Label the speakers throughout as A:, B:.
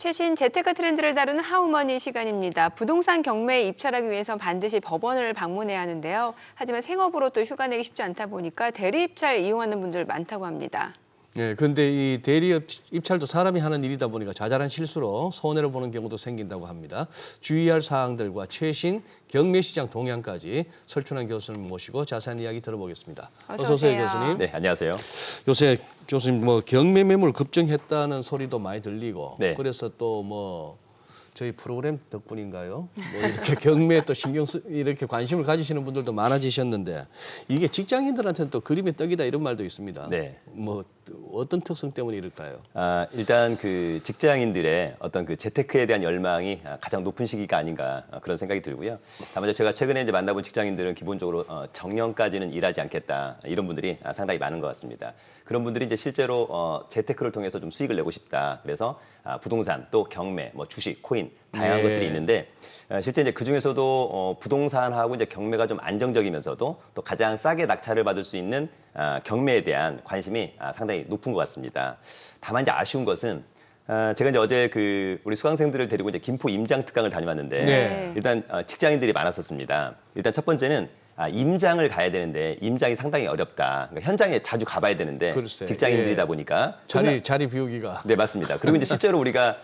A: 최신 재테크 트렌드를 다루는 하우머니 시간입니다. 부동산 경매에 입찰하기 위해서 반드시 법원을 방문해야 하는데요. 하지만 생업으로 또 휴가 내기 쉽지 않다 보니까 대리 입찰 이용하는 분들 많다고 합니다.
B: 네, 그런데 이 대리 입찰도 사람이 하는 일이다 보니까 자잘한 실수로 손해를 보는 경우도 생긴다고 합니다. 주의할 사항들과 최신 경매 시장 동향까지 설춘환 교수님 모시고 자세한 이야기 들어보겠습니다. 어서 오세요, 교수님.
C: 네, 안녕하세요.
B: 요새 교수님 뭐 경매 매물 급증했다는 소리도 많이 들리고
C: 네.
B: 그래서 또 뭐 저희 프로그램 덕분인가요? 뭐 이렇게 경매에 또 이렇게 관심을 가지시는 분들도 많아지셨는데 이게 직장인들한테는 또 그림의 떡이다 이런 말도 있습니다.
C: 네.
B: 뭐 어떤 특성 때문에 이럴까요?
C: 일단 그 직장인들의 어떤 그 재테크에 대한 열망이 가장 높은 시기가 아닌가 그런 생각이 들고요. 다만 제가 최근에 이제 만나본 직장인들은 기본적으로 정년까지는 일하지 않겠다 이런 분들이 상당히 많은 것 같습니다. 그런 분들이 이제 실제로 재테크를 통해서 좀 수익을 내고 싶다. 그래서 부동산 또 경매, 뭐 주식, 코인 다양한
B: 네.
C: 것들이 있는데 실제 이제 그 중에서도 부동산하고 이제 경매가 좀 안정적이면서도 또 가장 싸게 낙찰을 받을 수 있는 경매에 대한 관심이 상당히 높은 것 같습니다. 다만 이제 아쉬운 것은 제가 이제 어제 그 우리 수강생들을 데리고 이제 김포 임장 특강을 다녀왔는데
B: 네.
C: 일단 직장인들이 많았었습니다. 일단 첫 번째는 임장을 가야 되는데 임장이 상당히 어렵다. 그러니까 현장에 자주 가봐야 되는데
B: 글쎄,
C: 직장인들이다
B: 예.
C: 보니까
B: 자리 비우기가.
C: 네, 맞습니다. 그리고 이제 실제로 우리가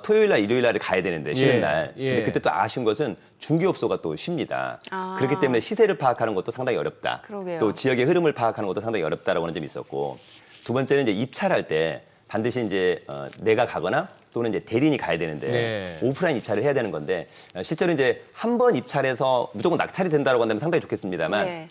C: 토요일 날, 일요일 날을 가야 되는데 쉬는
B: 예,
C: 날.
B: 예.
C: 근데 그때 또 아쉬운 것은 중개업소가 또 쉽니다. 그렇기 때문에 시세를 파악하는 것도 상당히 어렵다.
A: 그러게요.
C: 또 지역의 흐름을 파악하는 것도 상당히 어렵다라고 하는 점이 있었고 두 번째는 이제 입찰할 때 반드시 이제 내가 가거나 또는 이제 대리인이 가야 되는데
B: 네.
C: 오프라인 입찰을 해야 되는 건데 실제로 이제 한 번 입찰해서 무조건 낙찰이 된다고 한다면 상당히 좋겠습니다만
A: 네.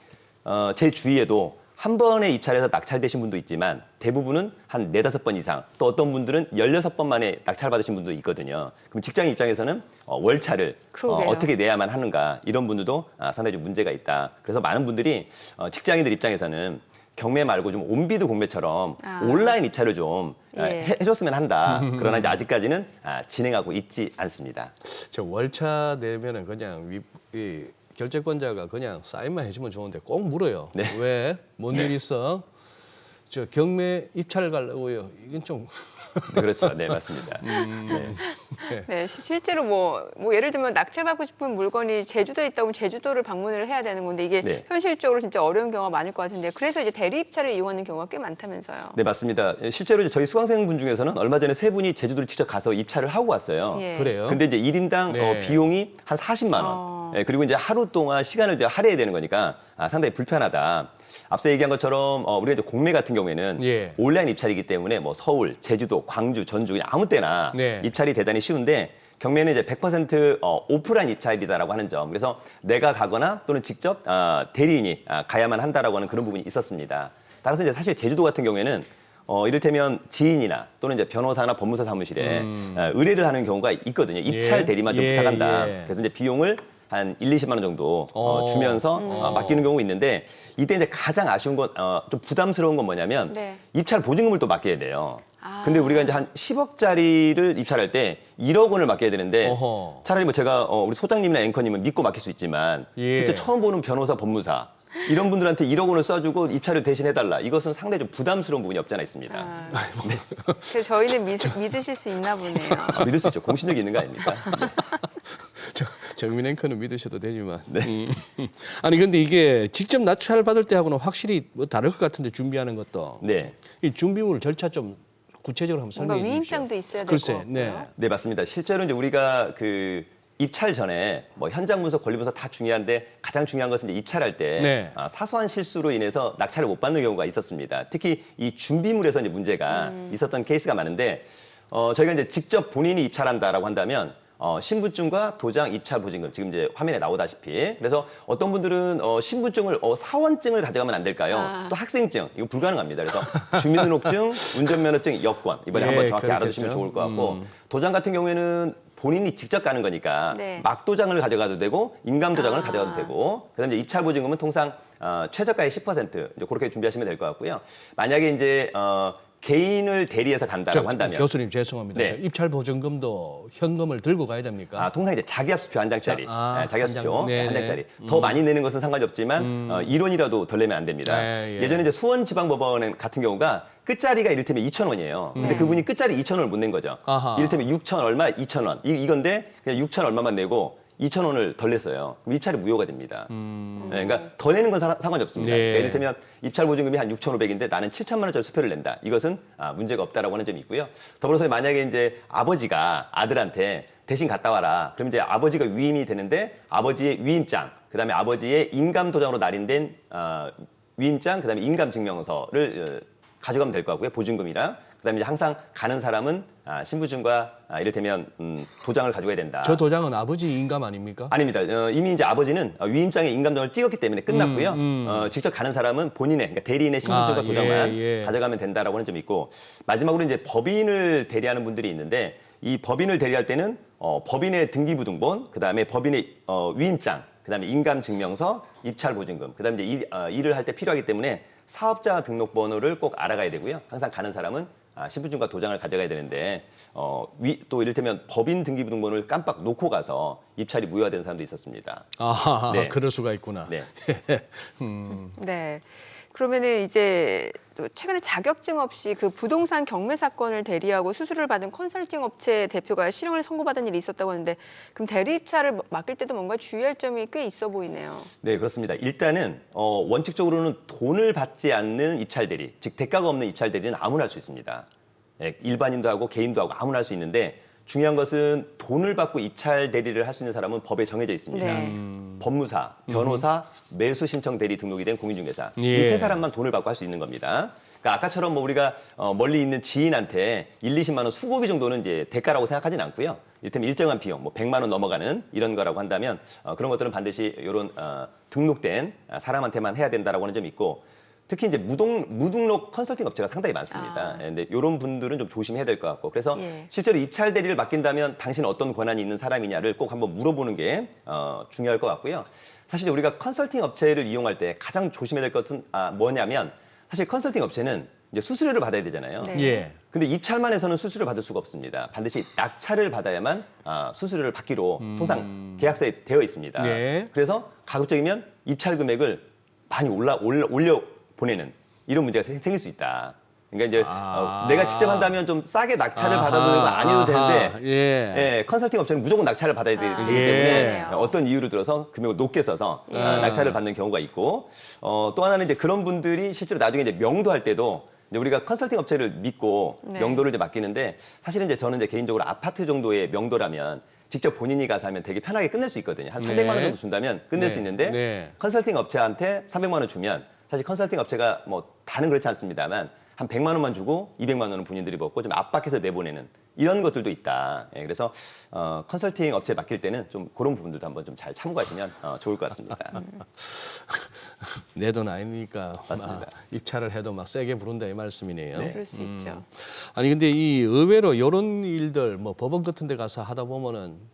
C: 제 주위에도 한 번에 입찰해서 낙찰되신 분도 있지만 대부분은 한 4-5번 이상 또 어떤 분들은 16번 만에 낙찰 받으신 분도 있거든요. 그럼 직장인 입장에서는 월차를
A: 그러게요.
C: 어떻게 내야만 하는가 이런 분들도 상당히 좀 문제가 있다. 그래서 많은 분들이 직장인들 입장에서는 경매 말고 좀 온비드 공매처럼 온라인 입찰을 좀
A: 예.
C: 해줬으면 한다. 그러나 이제 아직까지는 진행하고 있지 않습니다.
B: 저 월차 내면은 그냥 이 결제권자가 그냥 사인만 해주면 좋은데 꼭 물어요.
C: 네.
B: 왜? 뭔 일 있어? 저 경매 입찰 가려고요. 이건 좀
C: 네, 그렇죠. 네, 맞습니다. 네.
A: 네, 실제로 뭐 예를 들면 낙찰받고 싶은 물건이 제주도에 있다 보면 제주도를 방문을 해야 되는 건데 이게
C: 네.
A: 현실적으로 진짜 어려운 경우가 많을 것 같은데 그래서 이제 대리 입찰을 이용하는 경우가 꽤 많다면서요.
C: 네, 맞습니다. 실제로 이제 저희 수강생분 중에서는 얼마 전에 세 분이 제주도를 직접 가서 입찰을 하고 왔어요.
A: 예.
B: 그래요.
C: 근데 이제 1인당
B: 네.
C: 비용이 한 40만 원. 예, 그리고 이제 하루 동안 시간을 이제 할애해야 되는 거니까 상당히 불편하다. 앞서 얘기한 것처럼 우리가 이제 공매 같은 경우에는
B: 예.
C: 온라인 입찰이기 때문에 뭐 서울, 제주도, 광주, 전주 그냥 아무 때나
B: 네.
C: 입찰이 대단히 쉬운데 경매는 이제 100% 오프라인 입찰이다라고 하는 점. 그래서 내가 가거나 또는 직접 대리인이 가야만 한다라고 하는 그런 부분이 있었습니다. 따라서 이제 사실 제주도 같은 경우에는 이를테면 지인이나 또는 이제 변호사나 법무사 사무실에 의뢰를 하는 경우가 있거든요. 입찰
B: 예.
C: 대리만 좀
B: 예,
C: 부탁한다.
B: 예.
C: 그래서 이제 비용을 한 1-20만 원 정도 주면서 맡기는 경우가 있는데 이때 이제 가장 아쉬운 건 좀 부담스러운 건 뭐냐면
A: 네.
C: 입찰 보증금을 또 맡겨야 돼요. 근데 우리가 이제 한 10억짜리를 입찰할 때 1억 원을 맡겨야 되는데
B: 어허.
C: 차라리 뭐 제가 우리 소장님이나 앵커님은 믿고 맡길 수 있지만
B: 예.
C: 진짜 처음 보는 변호사, 법무사 이런 분들한테 1억 원을 써주고 입찰을 대신해달라. 이것은 상당히 좀 부담스러운 부분이 없지 않아 있습니다.
A: 그래서 저희는 믿으실 수 있나 보네요.
C: 믿을 수 있죠. 공신력이 있는 거 아닙니까? 네.
B: 정민 앵커는 믿으셔도 되지만. 아니 근데 이게 직접 낙찰 받을 때하고는 확실히 뭐 다를 것 같은데 준비하는 것도.
C: 네.
B: 이 준비물 절차 좀 구체적으로 한번
A: 뭔가
B: 설명해 주십시오.
A: 위임장도 있어야 될 것
B: 글쎄,
A: 같고요.
B: 네.
C: 네, 맞습니다. 실제로 이제 우리가 그 입찰 전에 뭐 현장 분석, 권리 분석 다 중요한데 가장 중요한 것은 이제 입찰할 때
B: 네.
C: 사소한 실수로 인해서 낙찰을 못 받는 경우가 있었습니다. 특히 이 준비물에서 이제 문제가 있었던 케이스가 많은데 저희가 이제 직접 본인이 입찰한다라고 한다면 신분증과 도장, 입찰 보증금 지금 이제 화면에 나오다시피 그래서 어떤 분들은 신분증을 사원증을 가져가면 안 될까요? 또 학생증 이거 불가능합니다. 그래서 주민등록증, 운전면허증, 여권 이번에
B: 예,
C: 한번 정확히
B: 그렇겠죠.
C: 알아두시면 좋을 것 같고 도장 같은 경우에는 본인이 직접 가는 거니까
A: 네.
C: 막도장을 가져가도 되고 인감도장을 가져가도 되고 그다음에 이제 입찰 보증금은 통상 최저가의 10% 이제 그렇게 준비하시면 될 것 같고요. 만약에 이제 개인을 대리해서 간다라고 한다면
B: 교수님 죄송합니다.
C: 네.
B: 저 입찰 보증금도 현금을 들고 가야 됩니까?
C: 통상 이제 자기합수표 한 장짜리, 자기합수표
B: 한 장.
C: 한 장짜리. 더 많이 내는 것은 상관이 없지만 1원이라도 덜 내면 안 됩니다. 예전에 이제 수원지방법원 같은 경우가 끝자리가 이를테면 2,000원이에요. 근데 그분이 끝자리 2,000원을 못 낸 거죠.
B: 아하.
C: 이를테면 6,000 얼마, 2,000원. 이건데 그냥 6,000 얼마만 내고 2,000원을 덜 냈어요. 그럼 입찰이 무효가 됩니다. 네, 그러니까 더 내는 건 상관이 없습니다.
B: 네.
C: 그러니까 이를테면 입찰 보증금이 한 6,500인데 나는 7천만 원짜리 수표를 낸다. 이것은 문제가 없다라고 하는 점이 있고요. 더불어서 만약에 이제 아버지가 아들한테 대신 갔다 와라. 그럼 이제 아버지가 위임이 되는데 아버지의 위임장, 그다음에 아버지의 인감 도장으로 날인된 위임장, 그다음에 인감 증명서를 가져가면 될 것 같고요. 보증금이랑. 그다음에 이제 항상 가는 사람은 신분증과 이를테면 도장을 가져가야 된다.
B: 저 도장은 아버지 인감 아닙니까?
C: 아닙니다. 이미 이제 아버지는 위임장에 인감장을 찍었기 때문에 끝났고요. 직접 가는 사람은 본인의, 그러니까 대리인의 신분증과 도장만 가져가면 된다라고 하는 점이 있고, 마지막으로 이제 법인을 대리하는 분들이 있는데, 이 법인을 대리할 때는 법인의 등기부등본, 그다음에 법인의 위임장, 그다음에 인감증명서, 입찰보증금, 그다음에 이제 일을 할 때 필요하기 때문에 사업자 등록번호를 꼭 알아가야 되고요. 항상 가는 사람은 신분증과 도장을 가져가야 되는데 또 이를테면 법인 등기부등본을 깜빡 놓고 가서 입찰이 무효가 된 사람도 있었습니다.
B: 아,
C: 네.
B: 그럴 수가 있구나.
C: 네.
A: 네. 그러면은 이제 또 최근에 자격증 없이 그 부동산 경매 사건을 대리하고 수수료를 받은 컨설팅 업체 대표가 실형을 선고받은 일이 있었다고 하는데, 그럼 대리 입찰을 맡길 때도 뭔가 주의할 점이 꽤 있어 보이네요.
C: 네, 그렇습니다. 일단은 원칙적으로는 돈을 받지 않는 입찰 대리, 즉 대가가 없는 입찰 대리는 아무나 할 수 있습니다. 네, 일반인도 하고 개인도 하고 아무나 할 수 있는데, 중요한 것은 돈을 받고 입찰 대리를 할 수 있는 사람은 법에 정해져 있습니다.
A: 네.
C: 법무사, 변호사, 매수 신청 대리 등록이 된 공인중개사.
B: 예.
C: 이 세 사람만 돈을 받고 할 수 있는 겁니다. 그러니까 아까처럼 뭐 우리가 멀리 있는 지인한테 1, 20만 원 수고비 정도는 이제 대가라고 생각하지는 않고요. 이를테면 일정한 비용, 뭐 100만 원 넘어가는 이런 거라고 한다면 그런 것들은 반드시 이런 등록된 사람한테만 해야 된다라고 하는 점이 있고, 특히 이제 무등록 컨설팅 업체가 상당히 많습니다. 근데 이런 분들은 좀 조심해야 될 것 같고, 그래서 실제로 입찰 대리를 맡긴다면 당신은 어떤 권한이 있는 사람이냐를 꼭 한번 물어보는 게 중요할 것 같고요. 사실 우리가 컨설팅 업체를 이용할 때 가장 조심해야 될 것은 뭐냐면, 사실 컨설팅 업체는 이제 수수료를 받아야 되잖아요.
A: 네.
B: 예.
C: 근데 입찰만 해서는 수수료를 받을 수가 없습니다. 반드시 낙찰을 받아야만 수수료를 받기로 통상 계약서에 되어 있습니다.
B: 네.
C: 그래서 가급적이면 입찰 금액을 많이 올려 보내는 이런 문제가 생길 수 있다. 그러니까 이제 내가 직접 한다면 좀 싸게 낙찰을 받아도 되고 아니어도 되는데 예, 컨설팅 업체는 무조건 낙찰을 받아야 되기 때문에 어떤 이유를 들어서 금액을 높게 써서 낙찰을 받는 경우가 있고, 또 하나는 이제 그런 분들이 실제로 나중에 이제 명도할 때도 이제 우리가 컨설팅 업체를 믿고 명도를 이제 맡기는데, 사실은 이제 저는 이제 개인적으로 아파트 정도의 명도라면 직접 본인이 가서 하면 되게 편하게 끝낼 수 있거든요. 한 300만 원 정도 준다면 끝낼 수 있는데 컨설팅 업체한테 300만 원 주면 사실 컨설팅 업체가 뭐 다는 그렇지 않습니다만 한 100만 원만 주고 200만 원은 본인들이 받고 좀 압박해서 내보내는 이런 것들도 있다. 예, 그래서 컨설팅 업체 맡길 때는 좀 그런 부분들도 한번 좀 잘 참고하시면 좋을 것 같습니다.
B: 내 돈 아니니까
C: 맞습니다.
B: 입찰을 해도 막 세게 부른다 이 말씀이네요.
A: 그럴 수 있죠.
B: 아니 근데 이 의외로 이런 일들 뭐 법원 같은 데 가서 하다 보면은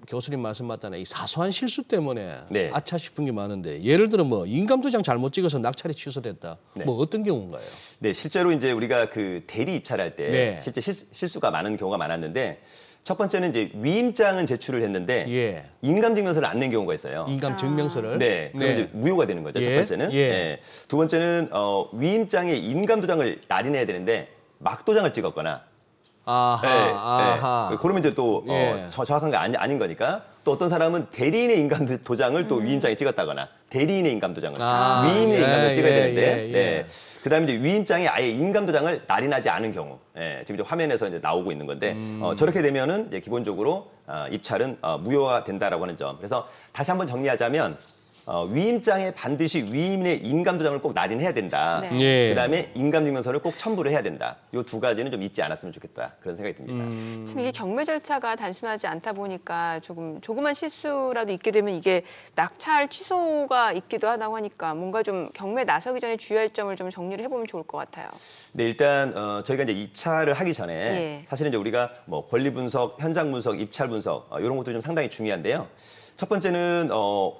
B: 교수님 말씀 맞다네. 이 사소한 실수 때문에
C: 네.
B: 아차 싶은 게 많은데, 예를 들어 뭐 인감도장 잘못 찍어서 낙찰이 취소됐다.
C: 네.
B: 뭐 어떤 경우인가요?
C: 네, 실제로 이제 우리가 그 대리 입찰할 때 실제 실수가 많은 경우가 많았는데, 첫 번째는 이제 위임장은 제출을 했는데 인감증명서를 안 낸 경우가 있어요.
B: 인감 증명서를.
C: 네, 그럼 이제 무효가 되는 거죠. 첫 번째는. 네. 두 번째는 위임장에 인감도장을 날인해야 되는데 막도장을 찍었거나.
B: 아하.
C: 그러면 이제 또 정확한 게 아닌 거니까. 또 어떤 사람은 대리인의 인감 도장을 또 위임장에 찍었다거나, 대리인의 인감 도장을 위임의 인감을 찍어야 되는데, 그다음에 이제 위임장에 아예 인감 도장을 날인하지 않은 경우, 지금 이제 화면에서 이제 나오고 있는 건데, 저렇게 되면은 이제 기본적으로 입찰은 무효가 된다라고 하는 점. 그래서 다시 한번 정리하자면, 위임장에 반드시 위임의 인감도장을 꼭 날인해야 된다. 그다음에 인감증명서를 꼭 첨부를 해야 된다. 이 두 가지는 좀 잊지 않았으면 좋겠다. 그런 생각이 듭니다.
A: 참 이게 경매 절차가 단순하지 않다 보니까 조그만 실수라도 있게 되면 이게 낙찰 취소가 있기도 하다고 하니까 뭔가 좀 경매 나서기 전에 주의할 점을 좀 정리를 해보면 좋을 것 같아요.
C: 네, 일단 저희가 이제 입찰을 하기 전에 사실은 이제 우리가 뭐 권리 분석, 현장 분석, 입찰 분석 이런 것들이 좀 상당히 중요한데요. 첫 번째는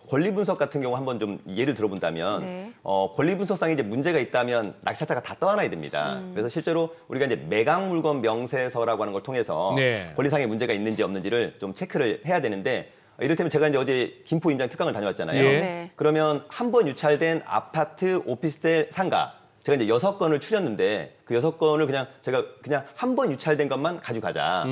C: 권리 분석 같은 경우 한번 좀 예를 들어본다면
A: 네.
C: 권리 분석상에 이제 문제가 있다면 낙찰자가 다 떠안아야 됩니다. 그래서 실제로 우리가 이제 매각 물건 명세서라고 하는 걸 통해서
B: 네.
C: 권리상의 문제가 있는지 없는지를 좀 체크를 해야 되는데 이를테면 제가 이제 어제 김포 임장 특강을 다녀왔잖아요.
B: 예.
A: 네.
C: 그러면 한 번 유찰된 아파트, 오피스텔, 상가 제가 이제 6건을 추렸는데 그 6건을 제가 그냥 한 번 유찰된 것만 가져가자.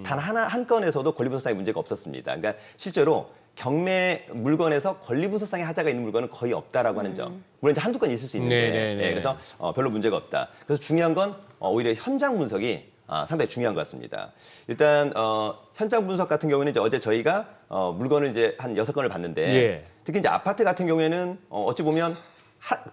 C: 단 한 건에서도 권리분석상의 문제가 없었습니다. 그러니까 실제로 경매 물건에서 권리분석상의 하자가 있는 물건은 거의 없다라고 하는 점. 물론 이제 한두 건 있을 수 있는데
B: 네네네.
C: 예, 그래서 별로 문제가 없다. 그래서 중요한 건 오히려 현장 분석이 상당히 중요한 것 같습니다. 일단 현장 분석 같은 경우는 이제 어제 저희가 물건을 이제 한 6건을 봤는데
B: 예.
C: 특히 이제 아파트 같은 경우에는 어찌 보면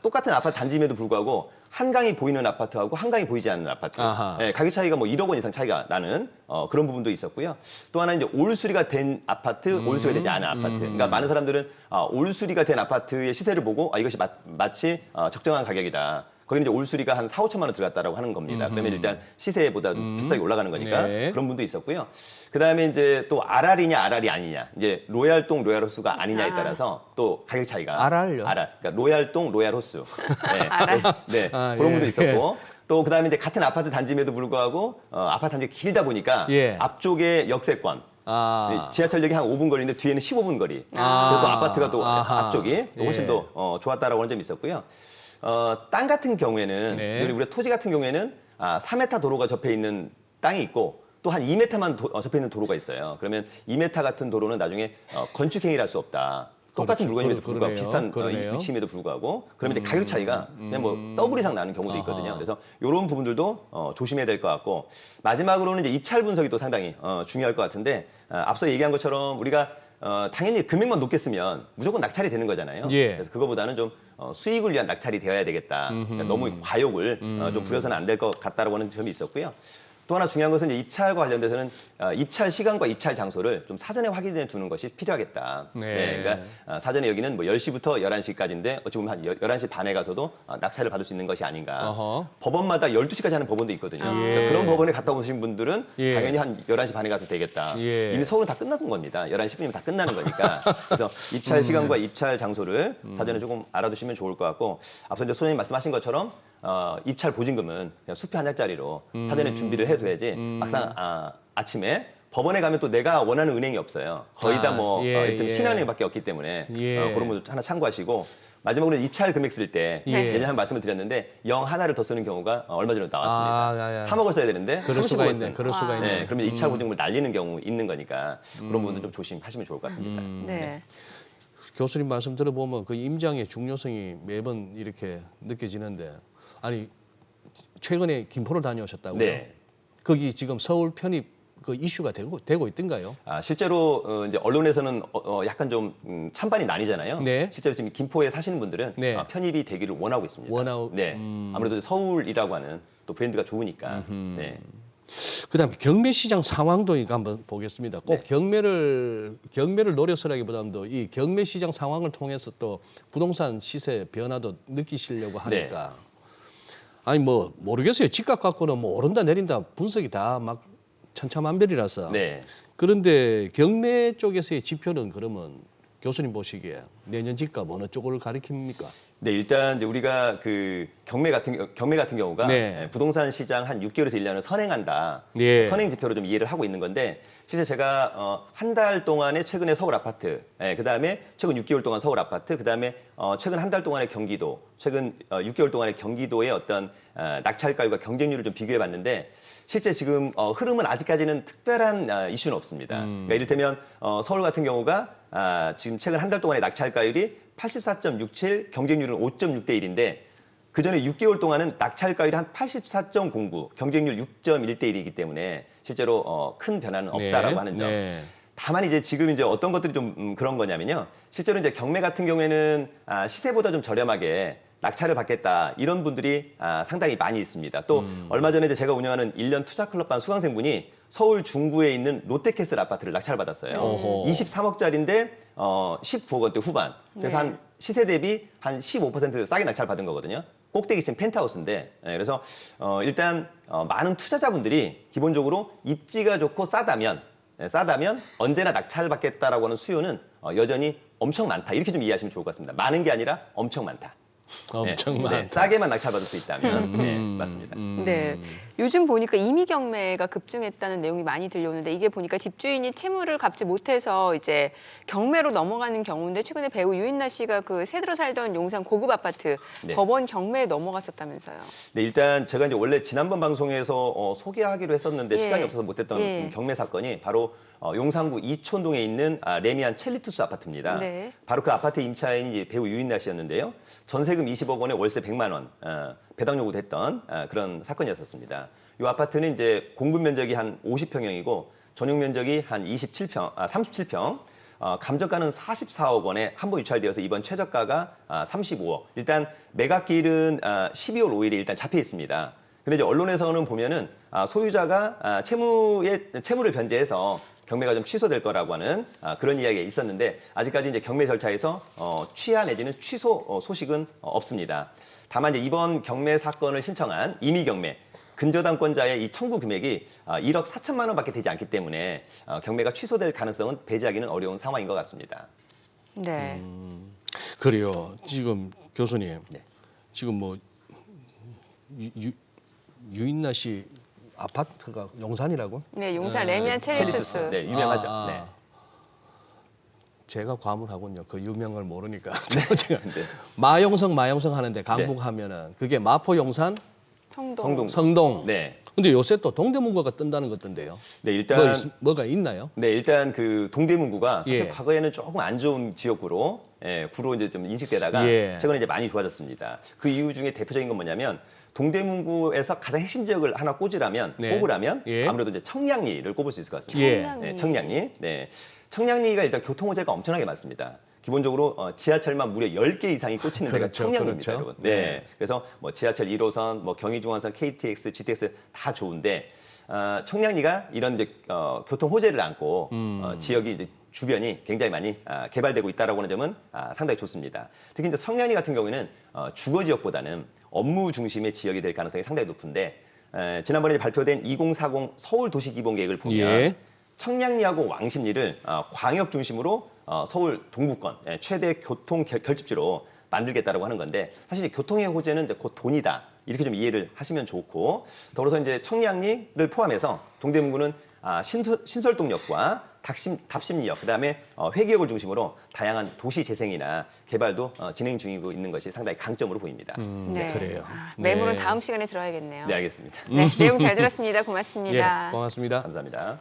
C: 똑같은 아파트 단지임에도 불구하고 한강이 보이는 아파트하고 한강이 보이지 않는 아파트.
B: 아하.
C: 예, 가격 차이가 뭐 1억 원 이상 차이가 나는 그런 부분도 있었고요. 또 하나 이제 올수리가 된 아파트, 올수리가 되지 않은 아파트. 그러니까 많은 사람들은 올수리가 된 아파트의 시세를 보고 이것이 마치 적정한 가격이다. 거기는 이제 올수리가 한 4, 5천만 원 들어갔다라고 하는 겁니다. 그러면 일단 시세보다 비싸게 올라가는 거니까
B: 네.
C: 그런 분도 있었고요. 그다음에 이제 또 RR이냐 RR이 아니냐. 이제 로얄동 로얄호수가 아니냐에 따라서 또 가격 차이가
B: RR요?
C: RR. 그러니까 로얄동 로얄호수. 네.
A: RR.
C: 네.
B: 아,
C: 그런
B: 예.
C: 분도 있었고 또 그다음에 이제 같은 아파트 단지임에도 불구하고 아파트 단지가 길다 보니까
B: 예.
C: 앞쪽에 역세권
B: 아.
C: 지하철역이 한 5분 거리인데 뒤에는 15분 거리.
B: 아.
C: 그래서 또 아파트가 또
B: 아하.
C: 앞쪽이 또 훨씬
B: 예.
C: 더 좋았다라고 하는 점이 있었고요. 땅 같은 경우에는
B: 네.
C: 우리가 토지 같은 경우에는 3m 도로가 접해 있는 땅이 있고 또 한 2m만 접해 있는 도로가 있어요. 그러면 2m 같은 도로는 나중에 건축 행위를 할 수 없다. 똑같은
B: 그렇죠.
C: 물건임에도 불구하고
B: 그러네요.
C: 비슷한
B: 그러네요.
C: 위치임에도 불구하고 그러면 이제 가격 차이가 그냥 뭐 더블 이상 나는 경우도 있거든요.
B: 아하.
C: 그래서 이런 부분들도 조심해야 될 것 같고 마지막으로는 이제 입찰 분석이 또 상당히 중요할 것 같은데 앞서 얘기한 것처럼 우리가 당연히 금액만 높겠으면 무조건 낙찰이 되는 거잖아요.
B: 예.
C: 그래서 그거보다는 좀 수익을 위한 낙찰이 되어야 되겠다. 그러니까 너무 과욕을 좀 부려서는 안 될 것 같다라고 하는 점이 있었고요. 또 하나 중요한 것은 이제 입찰과 관련돼서는 입찰 시간과 입찰 장소를 좀 사전에 확인해 두는 것이 필요하겠다.
B: 네.
C: 그러니까 사전에 여기는 뭐 10시부터 11시까지인데 어찌 보면 한 11시 반에 가서도 낙찰을 받을 수 있는 것이 아닌가.
B: 어허.
C: 법원마다 12시까지 하는 법원도 있거든요.
B: 예.
C: 그러니까 그런 법원에 갔다 오신 분들은
B: 예.
C: 당연히 한 11시 반에 가도 되겠다.
B: 예.
C: 이미 서울은 다 끝나는 겁니다. 11시 10분이면 다 끝나는 거니까. 그래서 입찰 시간과 입찰 장소를 사전에 조금 알아두시면 좋을 것 같고 앞서 이제 소장님 말씀하신 것처럼 입찰 보증금은 그냥 수표 한 장짜리로 사전에 준비를 해둬야지 막상 아침에 법원에 가면 또 내가 원하는 은행이 없어요. 거의 다 뭐
B: 예,
C: 일단
B: 예.
C: 신한은행밖에 없기 때문에
B: 예.
C: 그런 분들 하나 참고하시고 마지막으로 입찰 금액 쓸 때
B: 예.
C: 예전에 한 말씀을 드렸는데 0 하나를 더 쓰는 경우가 얼마 전에 나왔습니다. 3억을 써야 되는데
B: 그럴 수가
C: 35을
B: 있네.
C: 쓴.
B: 그럴 수가 있네.
C: 네, 그러면 입찰 보증금을 날리는 경우 있는 거니까 그런 부분들 좀 조심하시면 좋을 것 같습니다.
A: 네.
B: 교수님 말씀 들어보면 그 임장의 중요성이 매번 이렇게 느껴지는데 아니 최근에 김포를 다녀오셨다고요?
C: 네.
B: 거기 지금 서울 편입 그 이슈가 되고 있던가요?
C: 실제로 이제 언론에서는 약간 좀 찬반이 나뉘잖아요.
B: 네.
C: 실제로 지금 김포에 사시는 분들은
B: 네.
C: 편입이 되기를 원하고 있습니다. 네. 아무래도 서울이라고 하는 또 브랜드가 좋으니까. 네.
B: 그다음 경매 시장 상황도 이거 한번 보겠습니다. 꼭
C: 네.
B: 경매를 노려서라기보다도 이 경매 시장 상황을 통해서 또 부동산 시세 변화도 느끼시려고 하니까 아니 뭐 모르겠어요. 집값 갖고는 뭐 오른다 내린다 분석이 다 막 천차만별이라서.
C: 네.
B: 그런데 경매 쪽에서의 지표는 그러면 교수님 보시기에 내년 집값 어느 쪽을 가리킵니까?
C: 네, 일단 이제 우리가 그 경매 같은 경우가
B: 네.
C: 부동산 시장 한 6개월에서 1년을 선행한다.
B: 예.
C: 선행 지표로 좀 이해를 하고 있는 건데 실제 제가 한 달 동안에 최근에 서울 아파트, 그다음에 최근 6개월 동안 서울 아파트, 그다음에 최근 한 달 동안의 경기도, 최근 6개월 동안의 경기도의 어떤 낙찰가율과 경쟁률을 좀 비교해 봤는데 실제 지금 흐름은 아직까지는 특별한 이슈는 없습니다. 그러니까 이를테면 서울 같은 경우가 지금 최근 한 달 동안의 낙찰가율이 84.67, 경쟁률은 5.6대 1인데 그 전에 6개월 동안은 낙찰가율이 한 84.09, 경쟁률 6.1대 1이기 때문에 실제로 큰 변화는 없다라고 하는 점.
B: 네.
C: 다만 이제 지금 이제 어떤 것들이 좀 그런 거냐면요. 실제로 이제 경매 같은 경우에는 시세보다 좀 저렴하게 낙찰을 받겠다 이런 분들이 상당히 많이 있습니다. 또 얼마 전에 이제 제가 운영하는 1년 투자클럽반 수강생분이 서울 중구에 있는 롯데캐슬 아파트를 낙찰을 받았어요.
B: 어허.
C: 23억짜리인데 19억 원대 후반. 그래서
A: 네.
C: 한 시세 대비 한 15% 싸게 낙찰 받은 거거든요. 꼭대기층 펜트하우스인데 그래서 일단 많은 투자자분들이 기본적으로 입지가 좋고 싸다면 언제나 낙찰받겠다라고 하는 수요는 여전히 엄청 많다. 이렇게 좀 이해하시면 좋을 것 같습니다. 많은 게 아니라 엄청 많다.
B: 엄청
C: 네,
B: 많다.
C: 네, 싸게만 낙찰받을 수 있다면 네, 맞습니다.
A: 네. 요즘 보니까 임의 경매가 급증했다는 내용이 많이 들려오는데 이게 보니까 집주인이 채무를 갚지 못해서 이제 경매로 넘어가는 경우인데 최근에 배우 유인나 씨가 그 새들어 살던 용산 고급 아파트
C: 네.
A: 법원 경매에 넘어갔었다면서요.
C: 네, 일단 제가 이제 원래 지난번 방송에서 소개하기로 했었는데
A: 예.
C: 시간이 없어서 못했던
A: 예.
C: 경매 사건이 바로 용산구 이촌동에 있는 레미안 첼리투스 아파트입니다.
A: 네.
C: 바로 그 아파트 임차인이 배우 유인나 씨였는데요. 전세금 20억 원에 월세 100만 원 배당 요구도 했던 그런 사건이었었습니다. 이 아파트는 이제 공급 면적이 한 50평형이고 전용 면적이 한 37평. 감정가는 44억 원에 한번 유찰되어서 이번 최저가가 35억. 일단 매각일은 12월 5일에 일단 잡혀 있습니다. 근데 이제 언론에서는 보면은 소유자가 채무를 변제해서 경매가 좀 취소될 거라고 하는 그런 이야기가 있었는데 아직까지 이제 경매 절차에서 취하 내지는 취소 소식은 없습니다. 다만 이제 이번 경매 사건을 신청한 임의 경매 근저당권자의 이 청구 금액이 1억 4천만 원밖에 되지 않기 때문에 경매가 취소될 가능성은 배제하기는 어려운 상황인 것 같습니다.
A: 네.
B: 그래요. 지금 교수님,
C: 네.
B: 지금 뭐 유인나 씨 아파트가 용산이라고?
A: 네, 용산 레미안 첼리투스.
C: 네, 유명하죠.
B: 아, 아.
C: 네.
B: 제가 과문하군요. 그 유명을 모르니까.
C: 네.
B: 제가 마용성 하는데 강북하면은 그게 마포, 용산,
A: 성동.
B: 성동.
C: 네.
B: 근데 요새 또 동대문구가 뜬다는 것 같던데요.
C: 네, 일단
B: 뭐가 있나요?
C: 네, 일단 그 동대문구가 사실
B: 예.
C: 과거에는 조금 안 좋은 지역구로 구로 이제 좀 인식되다가
B: 예.
C: 최근에 이제 많이 좋아졌습니다. 그 이유 중에 대표적인 건 뭐냐면 동대문구에서 가장 핵심 지역을 하나 꼽으라면
B: 예.
C: 아무래도 이제 청량리를 꼽을 수 있을 것 같습니다.
B: 예.
C: 네, 청량리. 네. 청량리가 일단 교통 호재가 엄청나게 많습니다. 기본적으로 지하철만 무려 10개 이상이 꽂히는 데가
B: 그렇죠,
C: 청량리입니다,
B: 그렇죠.
C: 여러분. 네. 그래서 뭐 지하철 1호선, 뭐 경의중앙선, KTX, GTX 다 좋은데 청량리가 이런 이제 교통 호재를 안고 지역이 이제 주변이 굉장히 많이 개발되고 있다라고 하는 점은 상당히 좋습니다. 특히 이제 청량리 같은 경우에는 주거 지역보다는 업무 중심의 지역이 될 가능성이 상당히 높은데 지난번에 발표된 2040 서울 도시 기본 계획을 보면
B: 예.
C: 청량리하고 왕십리를 광역 중심으로 서울 동부권 최대 교통 결집지로 만들겠다라고 하는 건데 사실 교통의 호재는 이제 곧 돈이다 이렇게 좀 이해를 하시면 좋고 더불어서 이제 청량리를 포함해서 동대문구는 신설동역과 답심리역 그다음에 회기역을 중심으로 다양한 도시 재생이나 개발도 진행 중이고 있는 것이 상당히 강점으로 보입니다.
A: 네.
B: 그래요.
A: 매물은
B: 네.
A: 다음 시간에 들어야겠네요.
C: 네, 알겠습니다.
A: 네, 내용 잘 들었습니다. 고맙습니다.
B: 예, 고맙습니다.
C: 감사합니다.